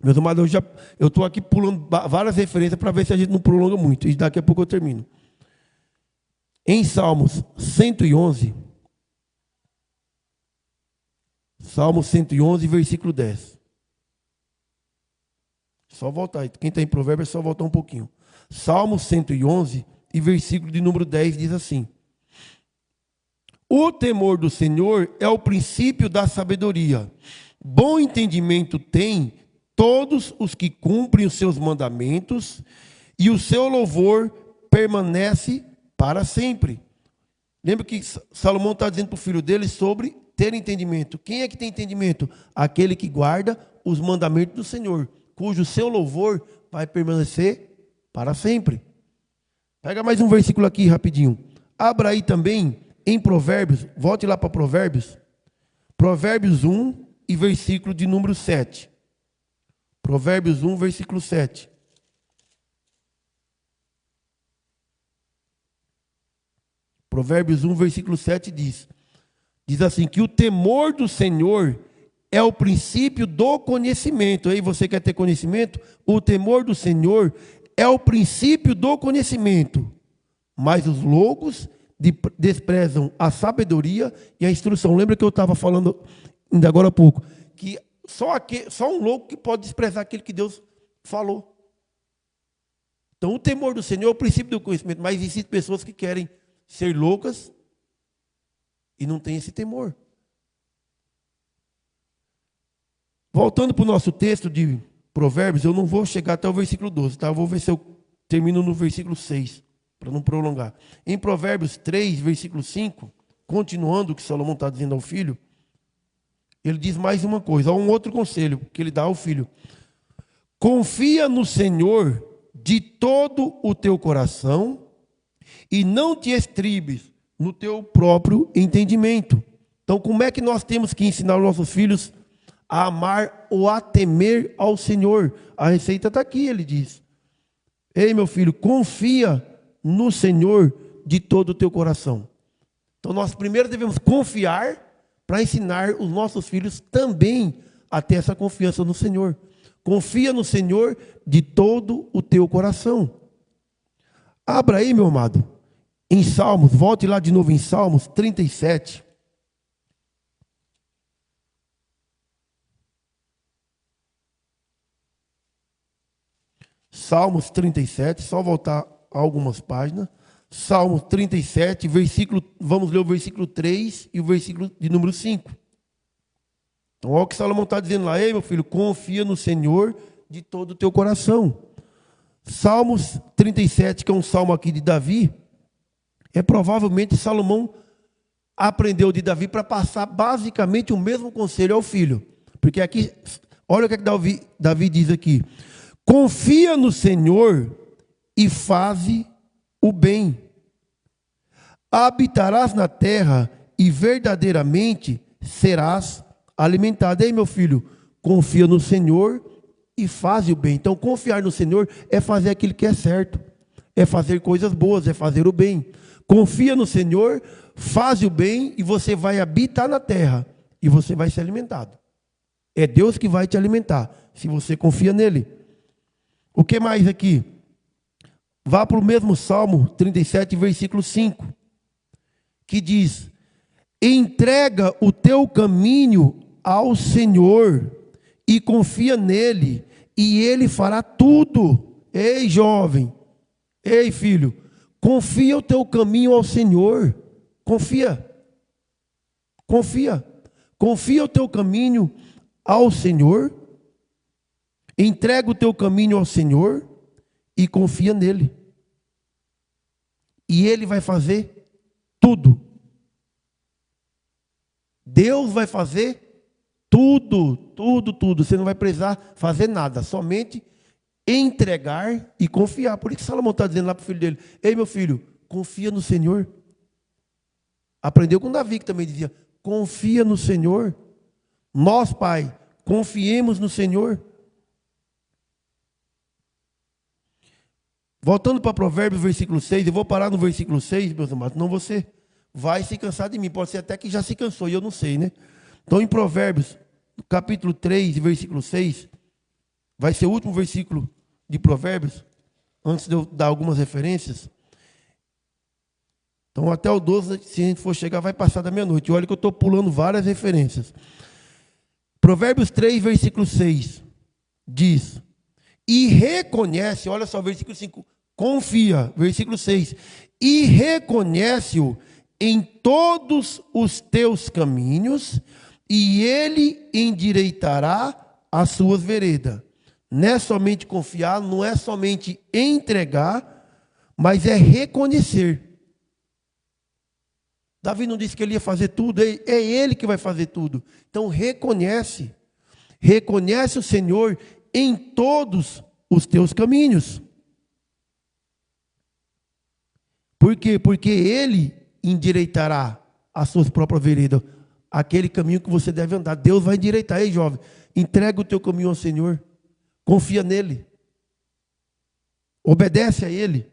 Meus amados, eu estou aqui pulando várias referências para ver se a gente não prolonga muito. E daqui a pouco eu termino. Em Salmos 111. Salmo 111, versículo 10. Só voltar aí. Quem está em Provérbios é só voltar um pouquinho. Salmo 111 e versículo de número 10 diz assim: o temor do Senhor é o princípio da sabedoria. Bom entendimento tem todos os que cumprem os seus mandamentos, e o seu louvor permanece para sempre. Lembra que Salomão está dizendo para o filho dele sobre ter entendimento. Quem é que tem entendimento? Aquele que guarda os mandamentos do Senhor, cujo seu louvor vai permanecer para sempre. Pega mais um versículo aqui rapidinho. Abra aí também em Provérbios, volte lá para Provérbios. Provérbios 1 e versículo de número 7. Provérbios 1, versículo 7. Provérbios 1, versículo 7 diz assim, que o temor do Senhor é o princípio do conhecimento. Aí você quer ter conhecimento? O temor do Senhor é o princípio do conhecimento. Mas os loucos desprezam a sabedoria e a instrução. Lembra que eu estava falando ainda agora há pouco, que só um louco que pode desprezar aquilo que Deus falou. Então o temor do Senhor é o princípio do conhecimento, mas existem pessoas que querem ser loucas e não têm esse temor. Voltando para o nosso texto de Provérbios, eu não vou chegar até o versículo 12, tá? Eu vou ver se eu termino no versículo 6, para não prolongar. Em Provérbios 3, versículo 5, continuando o que Salomão está dizendo ao filho, ele diz mais uma coisa, há um outro conselho que ele dá ao filho. Confia no Senhor de todo o teu coração e não te estribes no teu próprio entendimento. Então, como é que nós temos que ensinar os nossos filhos a amar ou a temer ao Senhor? A receita está aqui, ele diz. Ei, meu filho, confia no Senhor de todo o teu coração. Então, nós primeiro devemos confiar para ensinar os nossos filhos também a ter essa confiança no Senhor. Confia no Senhor de todo o teu coração. Abra aí, meu amado, em Salmos, volte lá de novo em Salmos 37. Salmos 37, só voltar algumas páginas. Salmos 37, vamos ler o versículo 3 e o versículo de número 5. Então, olha o que Salomão está dizendo lá. Ei, meu filho, confia no Senhor de todo o teu coração. Salmos 37, que é um salmo aqui de Davi, provavelmente Salomão aprendeu de Davi para passar basicamente o mesmo conselho ao filho. Porque aqui, olha o que Davi diz aqui. Confia no Senhor e faze o bem. Habitarás na terra e verdadeiramente serás alimentado. Ei, meu filho, confia no Senhor e faze o bem. Então, confiar no Senhor é fazer aquilo que é certo. É fazer coisas boas, é fazer o bem. Confia no Senhor, faz o bem e você vai habitar na terra e você vai ser alimentado. É Deus que vai te alimentar, se você confia nele. O que mais aqui? Vá para o mesmo Salmo 37, versículo 5, que diz: entrega o teu caminho ao Senhor e confia nele, e ele fará tudo. Ei, jovem, ei, filho, confia o teu caminho ao Senhor. Confia o teu caminho ao Senhor, entrega o teu caminho ao Senhor e confia nele. E ele vai fazer tudo. Deus vai fazer tudo, tudo, tudo. Você não vai precisar fazer nada, somente entregar e confiar. Por isso que Salomão está dizendo lá para o filho dele: ei, meu filho, confia no Senhor. Aprendeu com Davi, que também dizia: confia no Senhor. Nós, pai, confiemos no Senhor. Voltando para Provérbios, versículo 6, eu vou parar no versículo 6, meus amados, senão você vai se cansar de mim. Pode ser até que já se cansou, e eu não sei, né? Então, em Provérbios, capítulo 3, versículo 6, vai ser o último versículo de Provérbios, antes de eu dar algumas referências. Então, até o 12, se a gente for chegar, vai passar da meia-noite. Olha que eu estou pulando várias referências. Provérbios 3, versículo 6, diz: e reconhece, olha só, versículo 5, confia, versículo 6, e reconhece-o em todos os teus caminhos, e ele endireitará as suas veredas. Não é somente confiar, não é somente entregar, mas é reconhecer. Davi não disse que ele ia fazer tudo, é ele que vai fazer tudo. Então reconhece o Senhor em todos os teus caminhos. Por quê? Porque ele endireitará as suas próprias veredas, aquele caminho que você deve andar. Deus vai endireitar. Ei, jovem, entrega o teu caminho ao Senhor, confia nele, obedece a ele,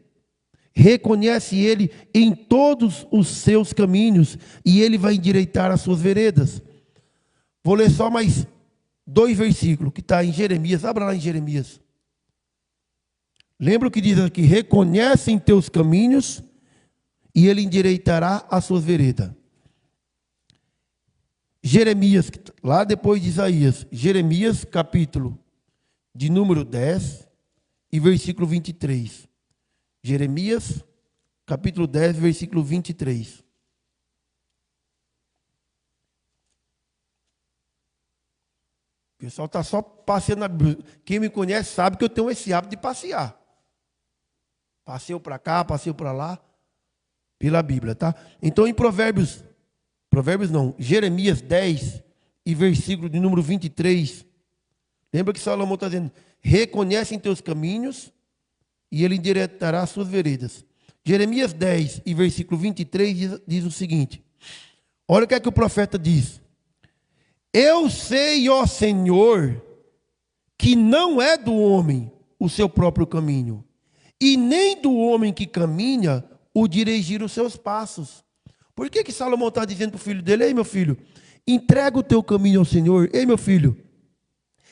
reconhece ele em todos os seus caminhos, e ele vai endireitar as suas veredas. Vou ler só mais 2 versículos, que está em Jeremias. Abra lá em Jeremias. Lembra o que diz aqui: reconhece em teus caminhos e ele endireitará as suas veredas. Jeremias, lá depois de Isaías, Jeremias capítulo de número 10 e versículo 23. Jeremias capítulo 10, versículo 23. O pessoal está só passeando na Bíblia. Quem me conhece sabe que eu tenho esse hábito de passear. Passeio para cá, passeio para lá, pela Bíblia, tá? Então, em Jeremias 10 e versículo de número 23. Lembra que Salomão está dizendo: reconhece em teus caminhos e ele endireitará as suas veredas. Jeremias 10 e versículo 23 diz o seguinte: olha o que é que o profeta diz: eu sei, ó Senhor, que não é do homem o seu próprio caminho, e nem do homem que caminha o dirigir os seus passos. Por que Salomão está dizendo para o filho dele: ei, meu filho, entrega o teu caminho ao Senhor. Ei, meu filho,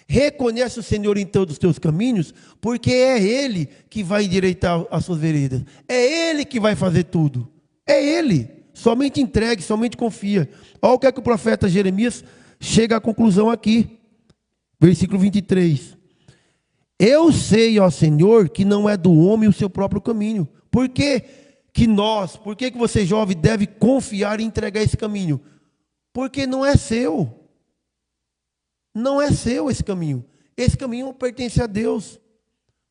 reconhece o Senhor em todos os teus caminhos, porque é Ele que vai endireitar as suas veredas. É Ele que vai fazer tudo. É Ele. Somente entregue, somente confia. Olha o que é que o profeta Jeremias chega à conclusão aqui. Versículo 23. Eu sei, ó Senhor, que não é do homem o seu próprio caminho. Por que por que você, jovem, deve confiar e entregar esse caminho? Porque não é seu. Não é seu esse caminho. Esse caminho pertence a Deus.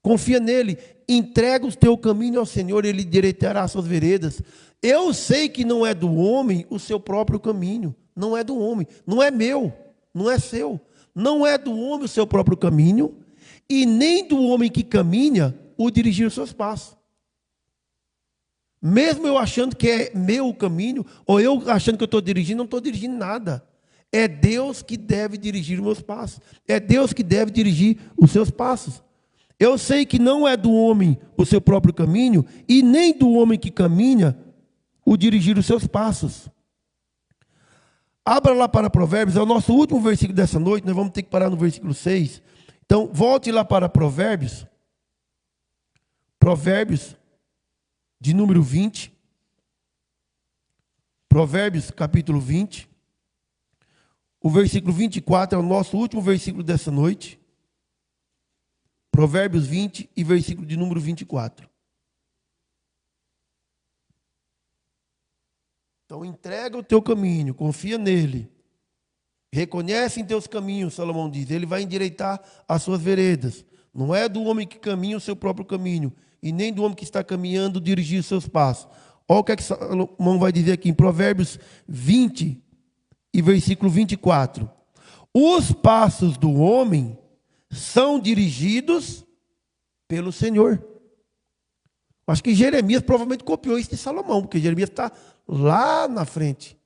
Confia nele. Entrega o teu caminho ao Senhor, ele direitará as suas veredas. Eu sei que não é do homem o seu próprio caminho. Não é do homem. Não é meu. Não é seu. Não é do homem o seu próprio caminho. E nem do homem que caminha o dirigir os seus passos. Mesmo eu achando que é meu o caminho, ou eu achando que eu estou dirigindo, não estou dirigindo nada. É Deus que deve dirigir os meus passos. É Deus que deve dirigir os seus passos. Eu sei que não é do homem o seu próprio caminho, e nem do homem que caminha o dirigir os seus passos. Abra lá para Provérbios, é o nosso último versículo dessa noite, nós vamos ter que parar no versículo 6. Então, volte lá para Provérbios. Provérbios, de número 20. Provérbios, capítulo 20. O versículo 24 é o nosso último versículo dessa noite. Provérbios 20 e versículo de número 24. Então, entrega o teu caminho, confia nele. Reconhece em teus caminhos, Salomão diz, ele vai endireitar as suas veredas. Não é do homem que caminha o seu próprio caminho, e nem do homem que está caminhando dirigir os seus passos. Olha o que é que Salomão vai dizer aqui em Provérbios 20 e versículo 24. Os passos do homem são dirigidos pelo Senhor. Acho que Jeremias provavelmente copiou isso de Salomão, porque Jeremias está lá na frente.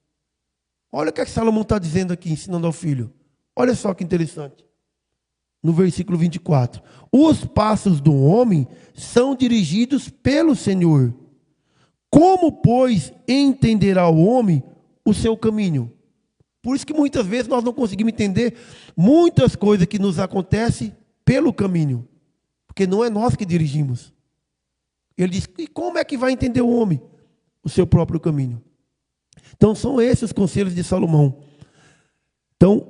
Olha o que é que Salomão está dizendo aqui, ensinando ao filho. Olha só que interessante. No versículo 24. Os passos do homem são dirigidos pelo Senhor. Como, pois, entenderá o homem o seu caminho? Por isso que muitas vezes nós não conseguimos entender muitas coisas que nos acontecem pelo caminho. Porque não é nós que dirigimos. Ele diz, e como é que vai entender o homem o seu próprio caminho? Então, são esses os conselhos de Salomão. Então,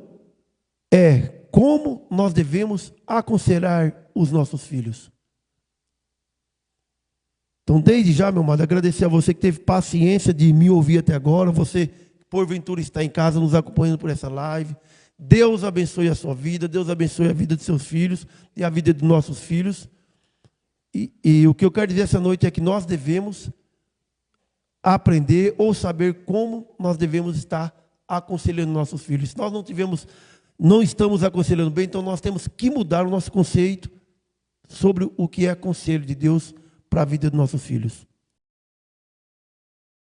como nós devemos aconselhar os nossos filhos. Então, desde já, meu amado, agradecer a você que teve paciência de me ouvir até agora. Você, porventura, está em casa nos acompanhando por essa live. Deus abençoe a sua vida. Deus abençoe a vida de seus filhos e a vida de nossos filhos. E o que eu quero dizer essa noite é que nós devemos aprender ou saber como nós devemos estar aconselhando nossos filhos. Se nós não estamos aconselhando bem, então nós temos que mudar o nosso conceito sobre o que é conselho de Deus para a vida dos nossos filhos.